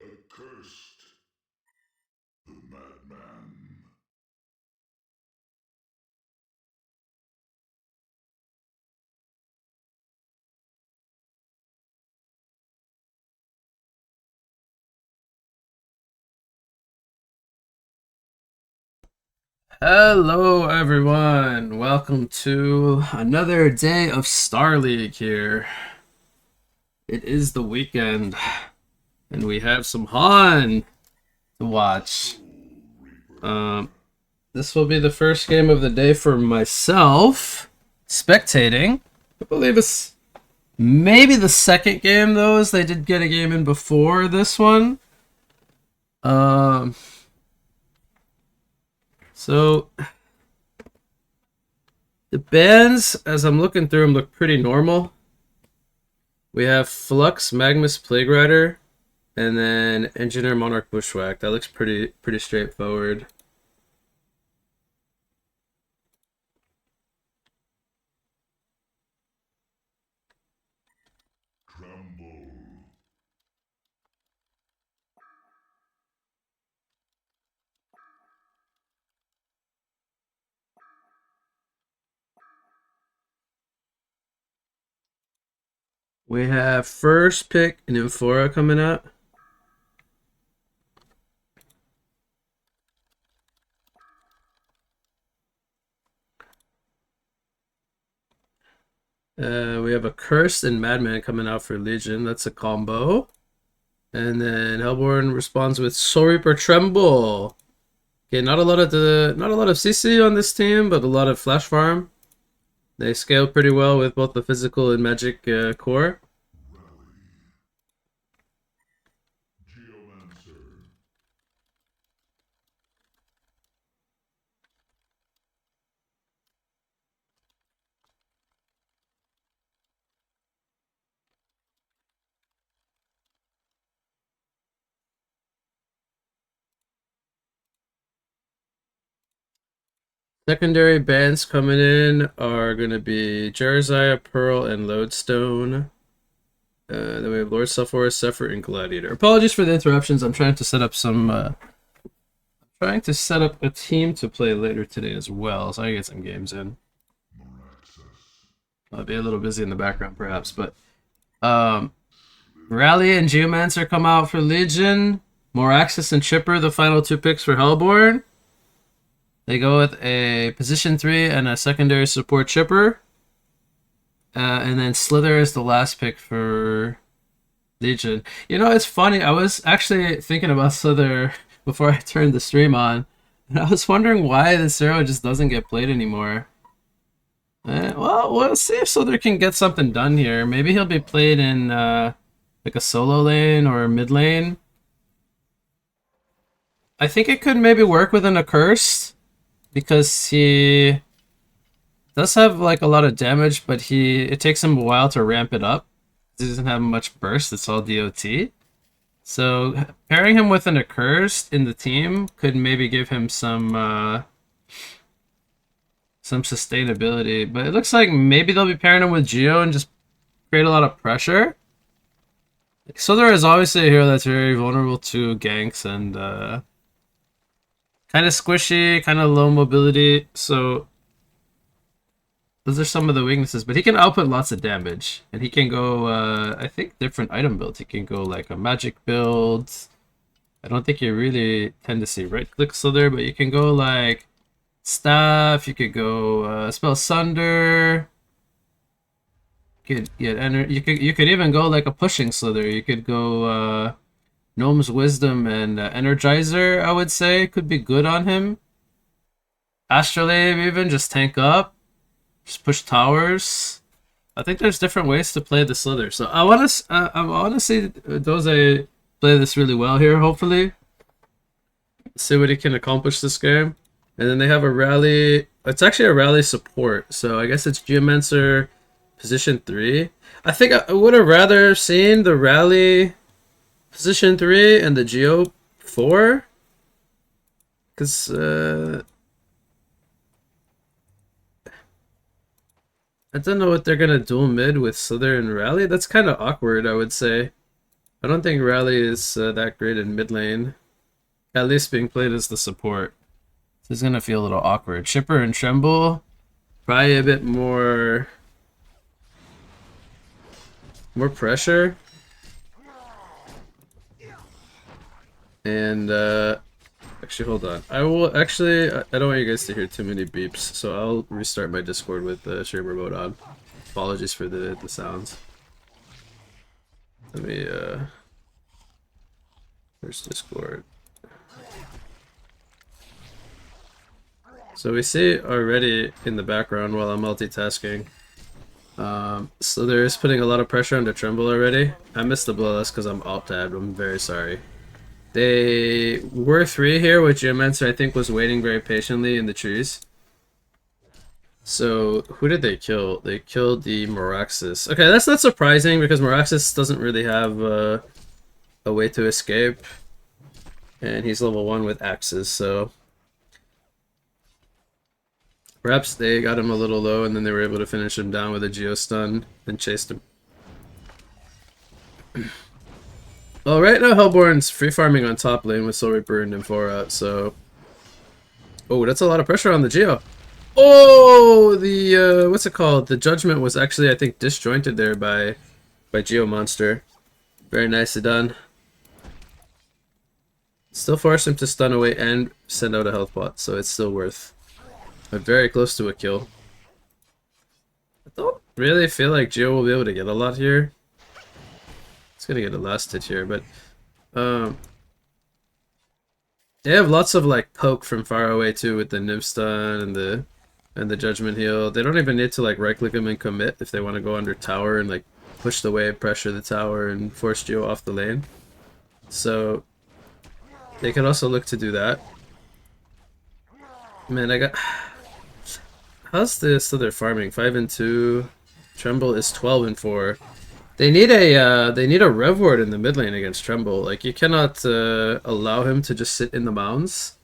Accursed, the madman. Hello, everyone. Welcome to another day of Star League here. It is the weekend, and we have some Han to watch. Um, this will be the first game of the day for myself, spectating. I believe it's maybe the second game, though, as they did get a game in before this one. So the bands, as I'm looking through them, look pretty normal. We have Flux, Magnus, Plague Rider, and then Engineer, Monarch, Bushwhack. That looks pretty straightforward. Tremble. We have first pick Nymphora coming out. We have a Cursed and Madman coming out for Legion. That's a combo. And then Hellborn responds with Soul Reaper Tremble. Okay, not a lot of CC on this team, but a lot of Flash Farm. They scale pretty well with both the physical and magic core. Geomancer. Secondary bands coming in are going to be Jeremiah, Pearl, and Lodestone. Then we have Lord Sulphur, Zephyr, and Gladiator. Apologies for the interruptions. I'm trying to set up a team to play later today as well, so I can get some games in. I'll be a little busy in the background, perhaps, but Rally and Geomancer come out for Legion. Moraxis and Chipper, the final two picks for Hellborn. They go with a position 3 and a secondary support Chipper. And then Slither is the last pick for Legion. You know, it's funny. I was actually thinking about Slither before I turned the stream on. And I was wondering why this hero just doesn't get played anymore. Well, we'll see if Slither can get something done here. Maybe he'll be played in like a solo lane or mid lane. I think it could maybe work with an Accursed, because he does have like a lot of damage, but it takes him a while to ramp it up. He doesn't have much burst, it's all DOT. So pairing him with an Accursed in the team could maybe give him some sustainability. But it looks like maybe they'll be pairing him with Geo and just create a lot of pressure. Slither is obviously a hero that's very vulnerable to ganks and kind of squishy, kind of low mobility, so those are some of the weaknesses. But he can output lots of damage, and he can go, I think, different item builds. He can go like a magic build. I don't think you really tend to see right-click Slither, but you can go like Staff, you could go Spell Sunder. You could even go like a pushing Slither. You could go Gnome's Wisdom and Energizer, I would say, could be good on him. Astrolabe even, just tank up. Just push towers. I think there's different ways to play the Slither. So I want to see Doze play this really well here, hopefully. see what he can accomplish this game. And then they have a rally. It's actually a rally support, so I guess it's Geomancer position 3. I think I would have rather seen the rally position 3 and the Geo 4. Because, I don't know what they're gonna dual mid with Slither and Rally. That's kind of awkward, I would say. I don't think Rally is that great in mid lane. At least being played as the support. This is gonna feel a little awkward. Chipper and Tremble, probably a bit more pressure. And actually, hold on. I will actually. I don't want you guys to hear too many beeps, so I'll restart my Discord with the streamer mode on. Apologies for the sounds. Let me. Where's Discord? So we see already in the background while I'm multitasking. So there is putting a lot of pressure under Tremble already. I missed the bloodlust because I'm alt-tabbed. I'm very sorry. They were 3 here, which Geomancer I think was waiting very patiently in the trees. So who did they kill? They killed the Moraxis. Okay, that's not surprising because Moraxis doesn't really have a way to escape. And he's level 1 with axes, so... Perhaps they got him a little low and then they were able to finish him down with a Geostun and chased him. Well, right now Hellborn's free farming on top lane with Soul Reaper and Nymphora, so... Oh, that's a lot of pressure on the Geo. Oh, the, what's it called? The Judgment was actually, I think, disjointed there by Geomonster. Very nicely done. Still forced him to stun away and send out a health pot, so it's still worth. But very close to a kill. I don't really feel like Geo will be able to get a lot here. It's gonna get a last hit here, but they have lots of like poke from far away too with the Nymph stun and the Judgment heal. They don't even need to like right click them and commit if they want to go under tower and like push the wave, pressure the tower, and force Geo off the lane. So they can also look to do that. Man, I got. How's this? So they're farming 5 and 2. Tremble is 12 and 4. They need a Rev Ward in the mid lane against Tremble. Like you cannot allow him to just sit in the mounds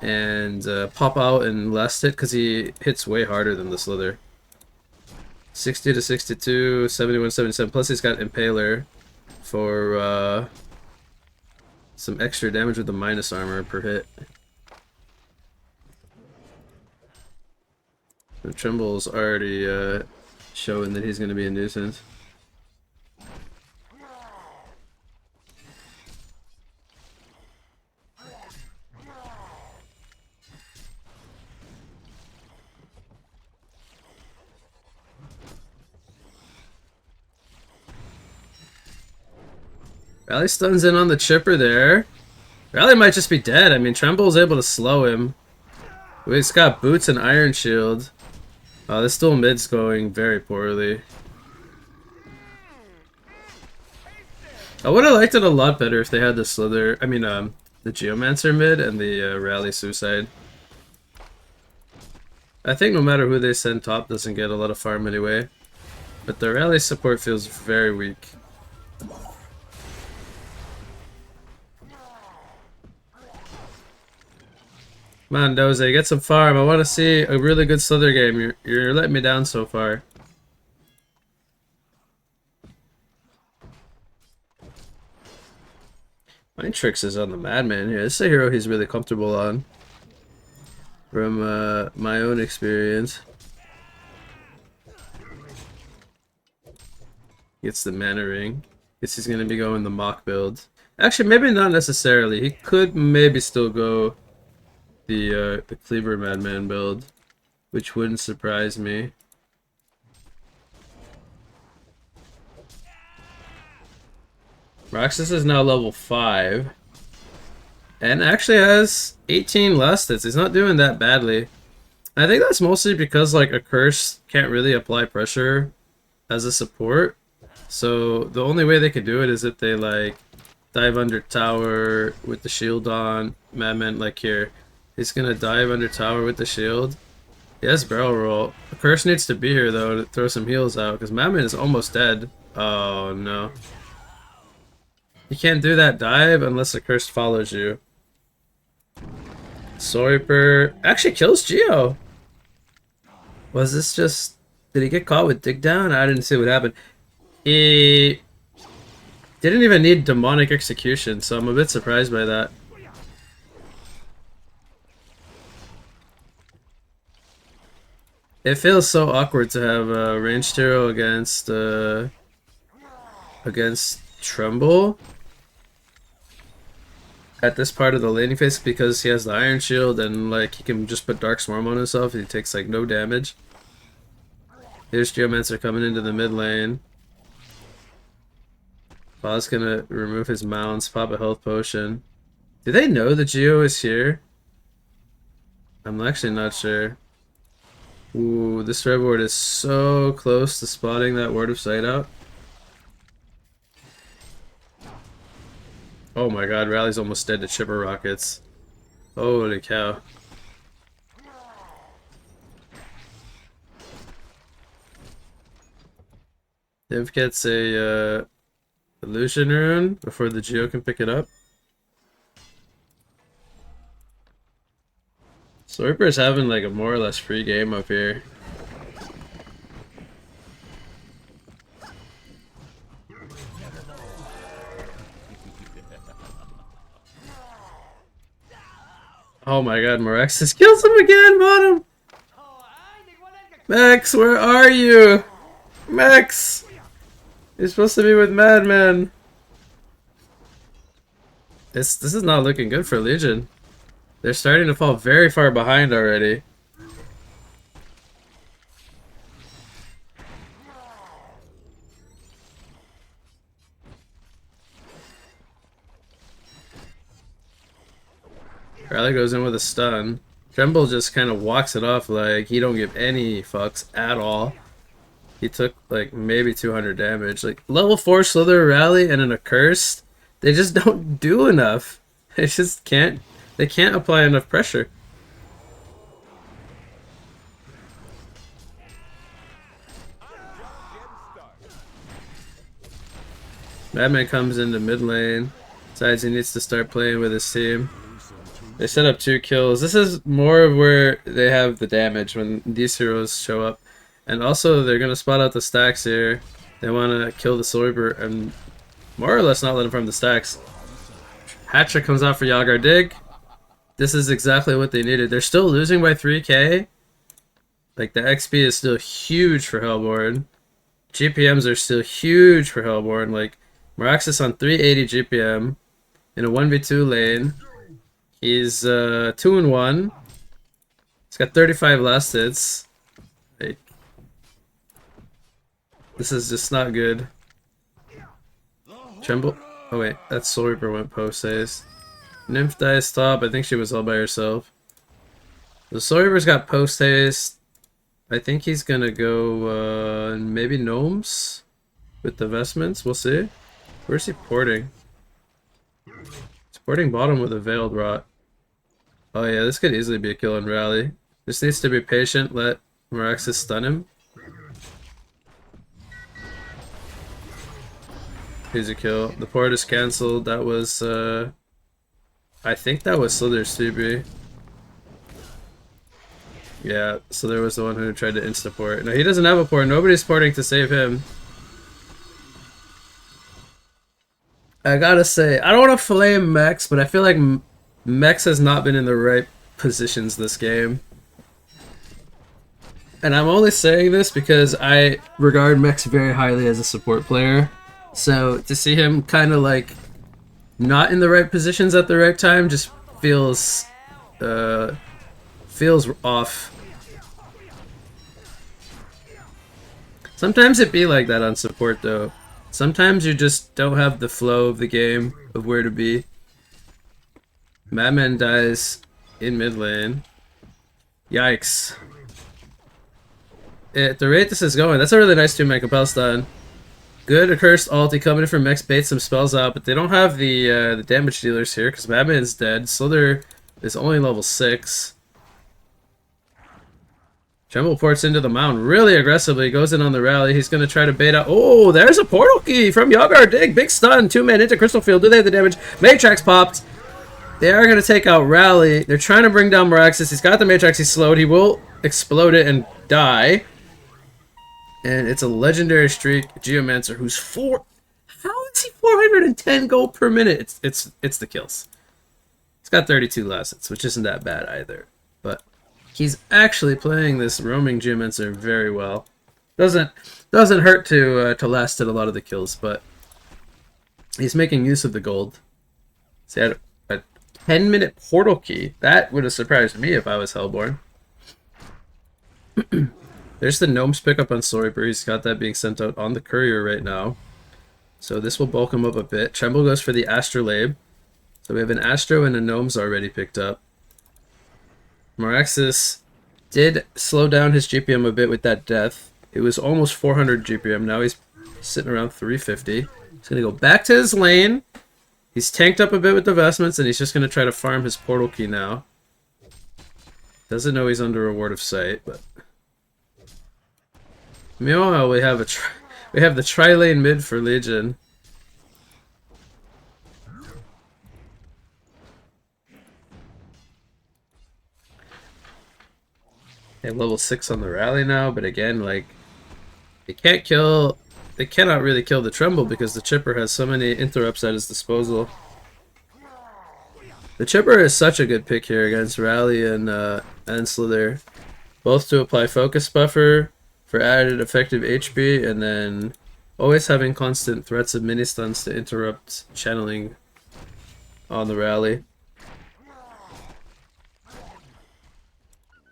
and pop out and last hit because he hits way harder than the Slither. 60 to 62, 71, 77. Plus he's got Impaler for some extra damage with the minus armor per hit. And Tremble's already showing that he's going to be a nuisance. Rally stuns in on the Chipper there. Rally might just be dead. I mean, Tremble's able to slow him. He's got Boots and Iron Shield. This dual mid's going very poorly. I would have liked it a lot better if they had the Slither, the Geomancer mid and the Rally Suicide. I think no matter who they send top doesn't get a lot of farm anyway. But the Rally support feels very weak. Come on, Doze, get some farm. I want to see a really good Slither game. You're letting me down so far. Mind Tricks is on the Madman here. This is a hero he's really comfortable on. From my own experience. Gets the Mana Ring. Guess he's going to be going the Mach build. Actually, maybe not necessarily. He could maybe still go the Cleaver Madman build, which wouldn't surprise me. Roxas is now level 5 and actually has 18 last hits. He's not doing that badly. I think that's mostly because like a curse can't really apply pressure as a support. So the only way they could do it is if they like dive under tower with the shield on. Madman, like here. He's gonna dive under tower with the shield. He has barrel roll. The curse needs to be here though to throw some heals out because Madman is almost dead. Oh no. You can't do that dive unless the curse follows you. Soul Reaper actually kills Geo. Was this just... Did he get caught with dig down? I didn't see what happened. He didn't even need demonic execution, so I'm a bit surprised by that. It feels so awkward to have a ranged hero against Tremble at this part of the laning phase because he has the Iron Shield and like he can just put Dark Swarm on himself and he takes like no damage. Here's Geomancer coming into the mid lane. Bob's gonna remove his mounts, pop a health potion. Do they know the Geo is here? I'm actually not sure. Ooh, this red ward is so close to spotting that ward of sight out. Oh my god, Rally's almost dead to chipper rockets. Holy cow. Div gets a illusion rune before the Geo can pick it up. So Reaper's having like a more or less free game up here. Oh my god, Meraxis kills him again, bottom! Max, where are you? Max! You're supposed to be with Madman. This is not looking good for Legion. They're starting to fall very far behind already. Rally goes in with a stun. Tremble just kind of walks it off like he don't give any fucks at all. He took like maybe 200 damage. Like level 4 Slither Rally and an Accursed, they just don't do enough. They just can't. They can't apply enough pressure. Madman comes into mid lane. Decides he needs to start playing with his team. They set up 2 kills. This is more of where they have the damage when these heroes show up. And also they're going to spot out the stacks here. They want to kill the Soul Reaper and more or less not let him farm the stacks. Hatcher comes out for Yagar Dig. This is exactly what they needed. They're still losing by 3k. Like the XP is still huge for Hellborn. GPMs are still huge for Hellborn. Like Meraxis on 380 GPM in a 1v2 lane. He's 2-1. He's got 35 last hits. Like, this is just not good. Tremble. Oh wait, that Soul Reaper went post haste. Nymph dies top. I think she was all by herself. The Soul Reaper's got post haste. I think he's gonna go maybe Gnomes with the vestments. We'll see. Where's he porting? He's porting bottom with a Veiled Rot. Oh yeah, this could easily be a kill on Rally. Just needs to be patient, let Meraxis stun him. Here's a kill. The port is cancelled. That was, I think that was Slither's TB. Yeah, Slither was the one who tried to insta-port. No, he doesn't have a port. Nobody's porting to save him. I gotta say, I don't want to flame Mex, but I feel like Mex has not been in the right positions this game. And I'm only saying this because I regard Mex very highly as a support player. So to see him kind of like not in the right positions at the right time just feels off. Sometimes it be like that on support though. Sometimes you just don't have the flow of the game of where to be. Madman dies in mid lane. Yikes. At the rate this is going, that's a really nice 2-man compel stun. Good accursed ulti coming in from Mex, bait some spells out, but they don't have the damage dealers here because Madman's dead. Slither is only level 6. Tremble ports into the mound really aggressively, goes in on the rally. He's going to try to bait out. Oh, there's a portal key from Yogart Dig. Big stun, 2-man into Crystal Field. Do they have the damage? Matrix popped. They are going to take out Rally. They're trying to bring down Meraxes. He's got the Matrix. He's slowed. He will explode it and die. And it's a legendary streak. Geomancer, who's How is he 410 gold per minute? It's the kills. He's got 32 last, which isn't that bad either. But he's actually playing this roaming Geomancer very well. Doesn't hurt to last at a lot of the kills, but he's making use of the gold. So he had a 10-minute portal key. That would have surprised me if I was Hellborn. There's the Gnomes pickup on Storyber. He's got that being sent out on the courier right now. So this will bulk him up a bit. Tremble goes for the Astrolabe. So we have an Astro and a Gnomes already picked up. Meraxes did slow down his GPM a bit with that death. It was almost 400 GPM. Now he's sitting around 350. He's going to go back to his lane. He's tanked up a bit with the vestments, and he's just going to try to farm his portal key now. Doesn't know he's under a ward of sight, but... Meanwhile, we have the tri-lane mid for Legion. They have level 6 on the rally now, but again, like, they cannot really kill the Tremble because the Chipper has so many interrupts at his disposal. The Chipper is such a good pick here against Rally and Slither. Both to apply focus buffer for added effective HP, and then always having constant threats of mini stuns to interrupt channeling on the rally.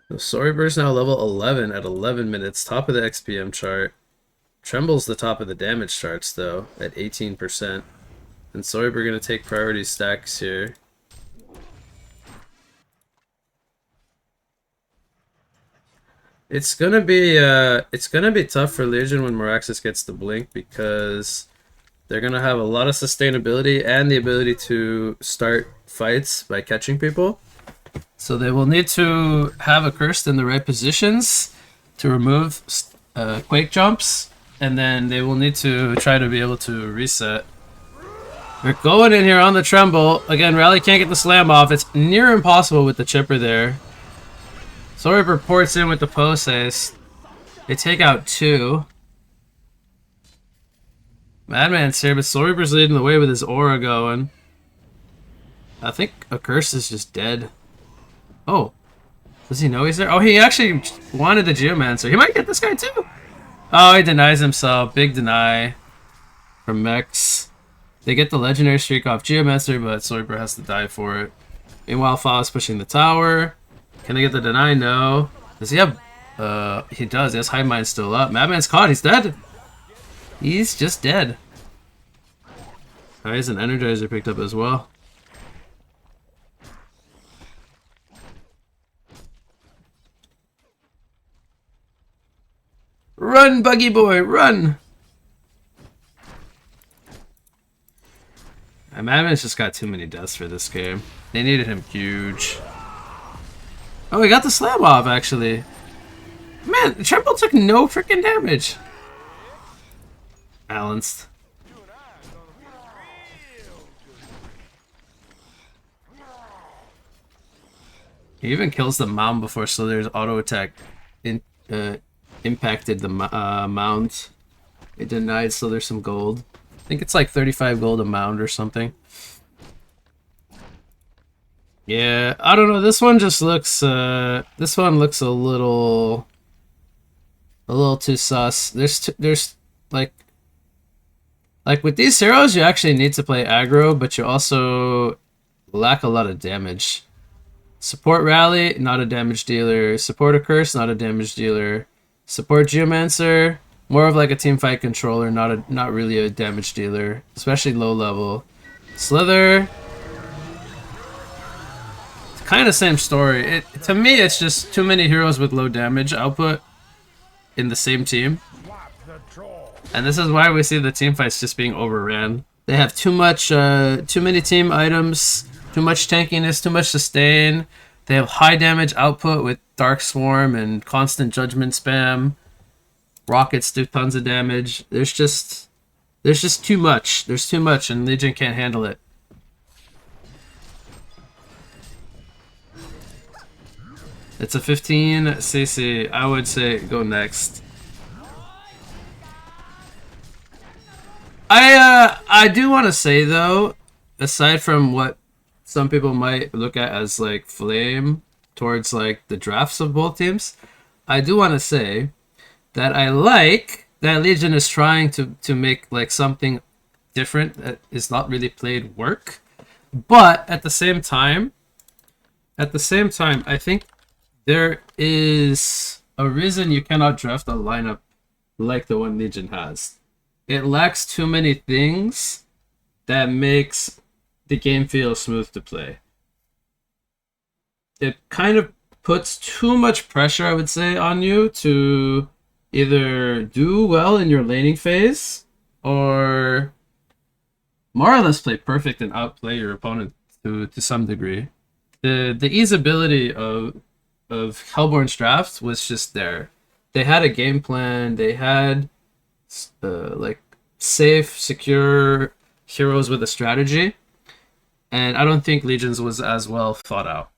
So Storybird's now level 11 at 11 minutes, top of the XPM chart. Tremble's the top of the damage charts though, at 18%. And Storybird gonna take priority stacks here. It's gonna be tough for Legion when Meraxes gets the blink because they're gonna have a lot of sustainability and the ability to start fights by catching people. So they will need to have a Cursed in the right positions to remove Quake jumps, and then they will need to try to be able to reset. They're going in here on the Tremble. Again, Rally can't get the slam off. It's near impossible with the Chipper there. Storyber ports in with the post ace. They take out 2. Madman's here, but Storyber's leading the way with his aura going. I think a curse is just dead. Oh. Does he know he's there? Oh, he actually wanted the Geomancer. He might get this guy too. Oh, he denies himself. Big deny from Mex. They get the legendary streak off Geomancer, but Storyber has to die for it. Meanwhile, Faust pushing the tower. Can they get the deny? No. Does he have... he does. He has Hive Mind still up. Madman's caught. He's dead. He's just dead. Oh, he has an Energizer picked up as well. Run, Buggy Boy, run! Madman's just got too many deaths for this game. They needed him huge. Oh, he got the slam off, actually. Man, Tremble took no freaking damage. Balanced. He even kills the mound before Slither's auto attack impacted the mound. It denied Slither some gold. I think it's like 35 gold a mound or something. Yeah, I don't know. This one just looks. This one looks a little too sus. There's like with these heroes, you actually need to play aggro, but you also lack a lot of damage. Support Rally, not a damage dealer. Support a Curse, not a damage dealer. Support Geomancer, more of like a team fight controller, not really a damage dealer, especially low level. Slither. Kind of same story. To me, it's just too many heroes with low damage output in the same team. And this is why we see the team fights just being overran. They have too many team items, too much tankiness, too much sustain. They have high damage output with Dark Swarm and constant Judgment spam. Rockets do tons of damage. There's just too much. There's too much, and Legion can't handle it. It's a 15 CC. I would say go next. I do want to say though, aside from what some people might look at as like flame towards like the drafts of both teams, I do want to say that I like that Legion is trying to make like something different that is not really played work, but at the same time, I think there is a reason you cannot draft a lineup like the one Legion has. It lacks too many things that makes the game feel smooth to play. It kind of puts too much pressure, I would say, on you to either do well in your laning phase or more or less play perfect and outplay your opponent to some degree. The easeability of Hellborn's draft was just there. They had a game plan. They had like safe, secure heroes with a strategy, and I don't think Legions was as well thought out.